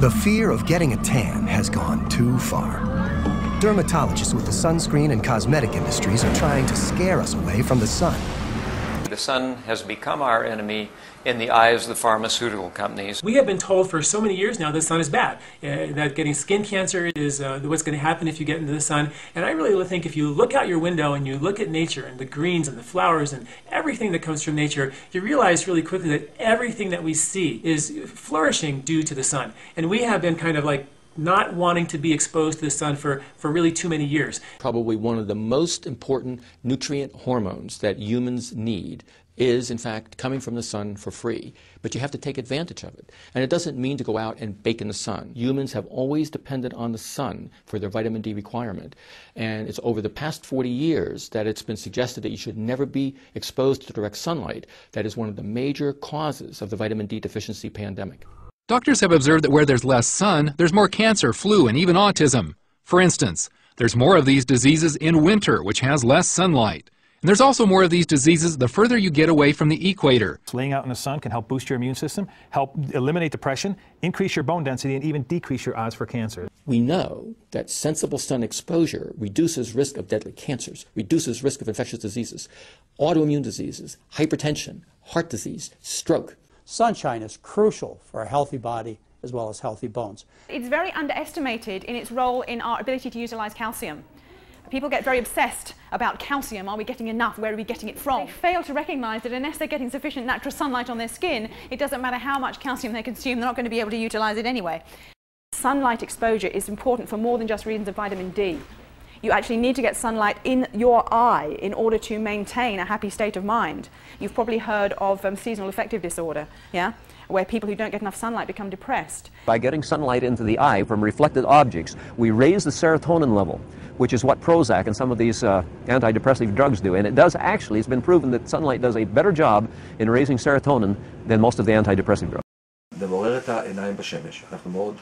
The fear of getting a tan has gone too far. Dermatologists with the sunscreen and cosmetic industries are trying to scare us away from the sun. The sun has become our enemy in the eyes of the pharmaceutical companies. We have been told for so many years now that the sun is bad, that getting skin cancer is what's going to happen if you get into the sun. And I really think if you look out your window and you look at nature and the greens and the flowers and everything that comes from nature, you realize really quickly that everything that we see is flourishing due to the sun. And we have been kind of like not wanting to be exposed to the sun for really too many years. Probably one of the most important nutrient hormones that humans need is, in fact, coming from the sun for free. But you have to take advantage of it. And it doesn't mean to go out and bake in the sun. Humans have always depended on the sun for their vitamin D requirement. And it's over the past 40 years that it's been suggested that you should never be exposed to direct sunlight. That is one of the major causes of the vitamin D deficiency pandemic. Doctors have observed that where there's less sun, there's more cancer, flu, and even autism. For instance, there's more of these diseases in winter, which has less sunlight. And there's also more of these diseases the further you get away from the equator. Laying out in the sun can help boost your immune system, help eliminate depression, increase your bone density, and even decrease your odds for cancer. We know that sensible sun exposure reduces risk of deadly cancers, reduces risk of infectious diseases, autoimmune diseases, hypertension, heart disease, stroke. Sunshine is crucial for a healthy body as well as healthy bones. It's very underestimated in its role in our ability to utilize calcium. People get very obsessed about calcium. Are we getting enough? Where are we getting it from? They fail to recognize that unless they're getting sufficient natural sunlight on their skin, it doesn't matter how much calcium they consume, they're not going to be able to utilize it anyway. Sunlight exposure is important for more than just reasons of vitamin D. You actually need to get sunlight in your eye in order to maintain a happy state of mind. You've probably heard of seasonal affective disorder, yeah? Where people who don't get enough sunlight become depressed. By getting sunlight into the eye from reflected objects, we raise the serotonin level, which is what Prozac and some of these antidepressive drugs do. And it does actually, it's been proven that sunlight does a better job in raising serotonin than most of the antidepressive drugs. זה מעורר את העיניים בשמש. אנחנו מאוד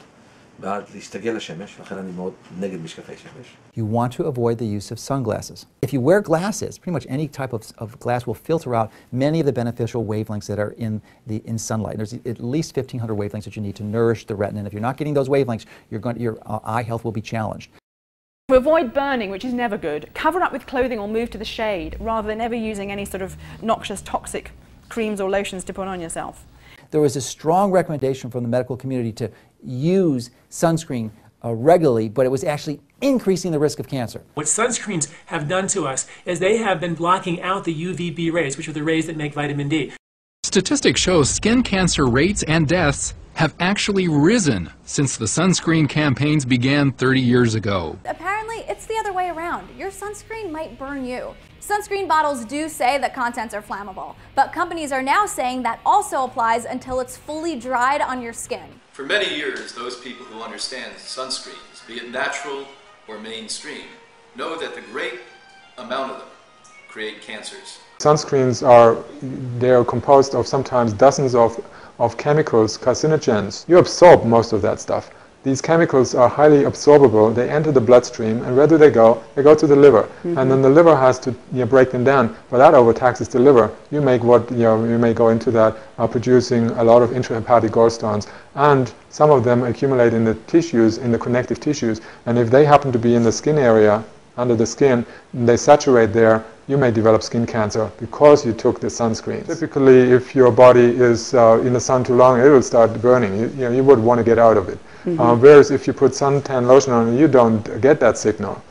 בעד להסתגל לשמש, לכן אני מאוד נגד משקפי שמש. You want to avoid the use of sunglasses. If you wear glasses, pretty much any type of glass will filter out many of the beneficial wavelengths that are in sunlight. There's at least 1,500 wavelengths that you need to nourish the retina, and if you're not getting those wavelengths, your eye health will be challenged. To avoid burning, which is never good, cover up with clothing or move to the shade, rather than ever using any sort of noxious, toxic creams or lotions to put on yourself. There was a strong recommendation from the medical community to use sunscreen regularly, but it was actually increasing the risk of cancer. What sunscreens have done to us is they have been blocking out the UVB rays, which are the rays that make vitamin D. Statistics show skin cancer rates and deaths have actually risen since the sunscreen campaigns began 30 years ago. Apparently, it's the other way around. Your sunscreen might burn you. Sunscreen bottles do say that contents are flammable, but companies are now saying that also applies until it's fully dried on your skin. For many years, those people who understand sunscreens, be it natural or mainstream, know that the great amount of them create cancers. Sunscreens they're composed of sometimes dozens of chemicals, carcinogens. You absorb most of that stuff. These chemicals are highly absorbable. They enter the bloodstream, and where do they go? They go to the liver, and then the liver has to break them down. But that overtaxes the liver. You may go into that producing a lot of intrahepatic gallstones, and some of them accumulate in the tissues, in the connective tissues. And if they happen to be in the skin area, under the skin, and they saturate there, you may develop skin cancer because you took the sunscreen. Typically, if your body is in the sun too long, it will start burning. You would want to get out of it. Whereas if you put suntan lotion on, you don't get that signal.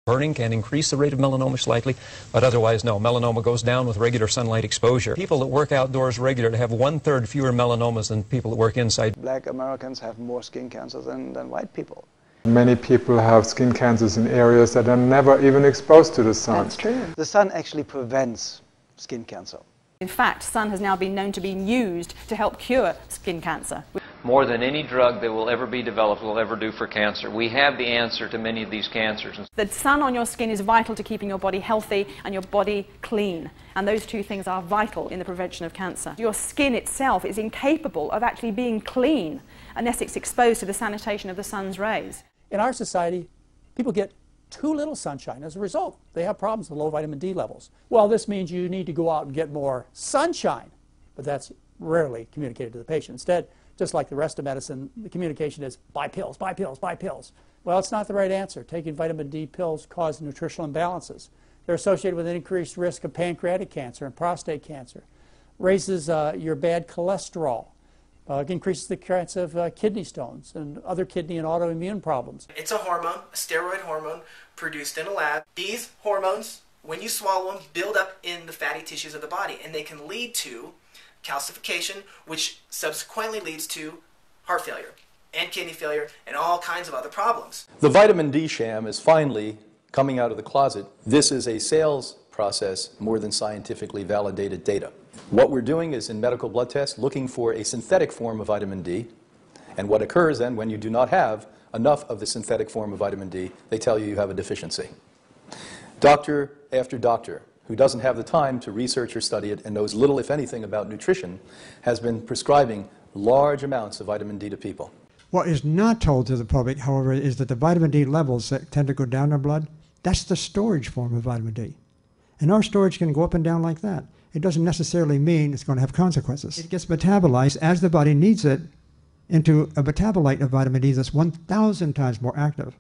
Burning can increase the rate of melanoma slightly, but otherwise no. Melanoma goes down with regular sunlight exposure. People that work outdoors regularly have 1/3 fewer melanomas than people that work inside. Black Americans have more skin cancer than white people. Many people have skin cancers in areas that are never even exposed to the sun. That's true. The sun actually prevents skin cancer. In fact, sun has now been known to be used to help cure skin cancer. More than any drug that will ever be developed will ever do for cancer. We have the answer to many of these cancers. The sun on your skin is vital to keeping your body healthy and your body clean. And those two things are vital in the prevention of cancer. Your skin itself is incapable of actually being clean unless it's exposed to the sanitation of the sun's rays. In our society, people get too little sunshine. As a result, they have problems with low vitamin D levels. Well, this means you need to go out and get more sunshine, but that's rarely communicated to the patient. Instead, just like the rest of medicine, the communication is buy pills, buy pills, buy pills. Well, it's not the right answer. Taking vitamin D pills cause nutritional imbalances. They're associated with an increased risk of pancreatic cancer and prostate cancer. Raises your bad cholesterol. Increases the chance of kidney stones and other kidney and autoimmune problems. It's a hormone, a steroid hormone produced in a lab. These hormones, when you swallow them, build up in the fatty tissues of the body, and they can lead to calcification, which subsequently leads to heart failure and kidney failure and all kinds of other problems. The vitamin D sham is finally coming out of the closet. This is a sales process more than scientifically validated data. What we're doing is in medical blood tests looking for a synthetic form of vitamin D, and what occurs then when you do not have enough of the synthetic form of vitamin D, they tell you you have a deficiency. Doctor after doctor who doesn't have the time to research or study it and knows little, if anything, about nutrition, has been prescribing large amounts of vitamin D to people. What is not told to the public, however, is that the vitamin D levels that tend to go down in our blood, that's the storage form of vitamin D. And our storage can go up and down like that. It doesn't necessarily mean it's going to have consequences. It gets metabolized as the body needs it into a metabolite of vitamin D that's 1,000 times more active.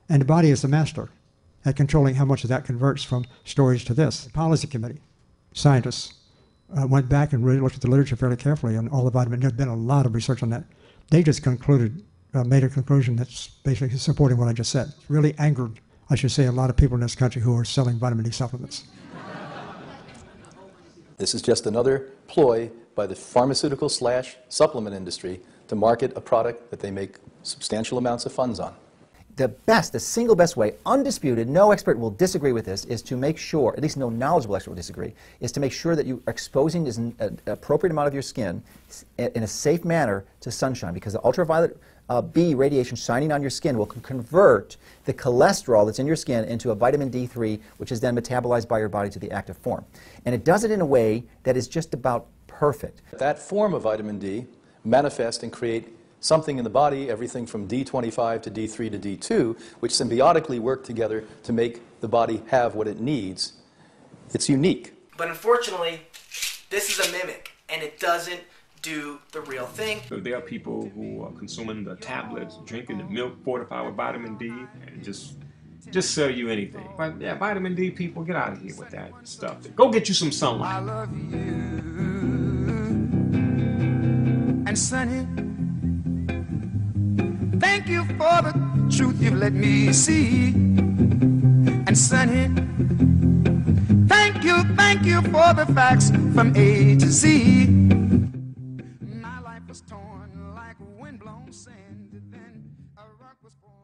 And the body is the master at controlling how much of that converts from storage to this. The policy committee, scientists, went back and really looked at the literature fairly carefully on all the vitamin. There's been a lot of research on that. They just concluded, made a conclusion that's basically supporting what I just said. It's really angered, I should say, a lot of people in this country who are selling vitamin D supplements. This is just another ploy by the pharmaceutical/supplement industry to market a product that they make substantial amounts of funds on. The single best way, undisputed, no expert will disagree with this, is to make sure, at least no knowledgeable expert will disagree, is to make sure that you are exposing an appropriate amount of your skin in a safe manner to sunshine, because the ultraviolet B radiation shining on your skin will convert the cholesterol that's in your skin into a vitamin D3, which is then metabolized by your body to the active form. And it does it in a way that is just about perfect. That form of vitamin D manifests and create something in the body, everything from D25 to D3 to D2, which symbiotically work together to make the body have what it needs. It's unique. But unfortunately, this is a mimic, and it doesn't do the real thing. So there are people who are consuming the tablets, drinking the milk fortified with vitamin D, and just sell you anything. But yeah, vitamin D people, get out of here with that stuff. Go get you some sunlight. I love you. And Sonny, thank you for the truth you've let me see. And Sonny, thank you for the facts from A to Z. My life was torn like windblown sand, then a rock was born.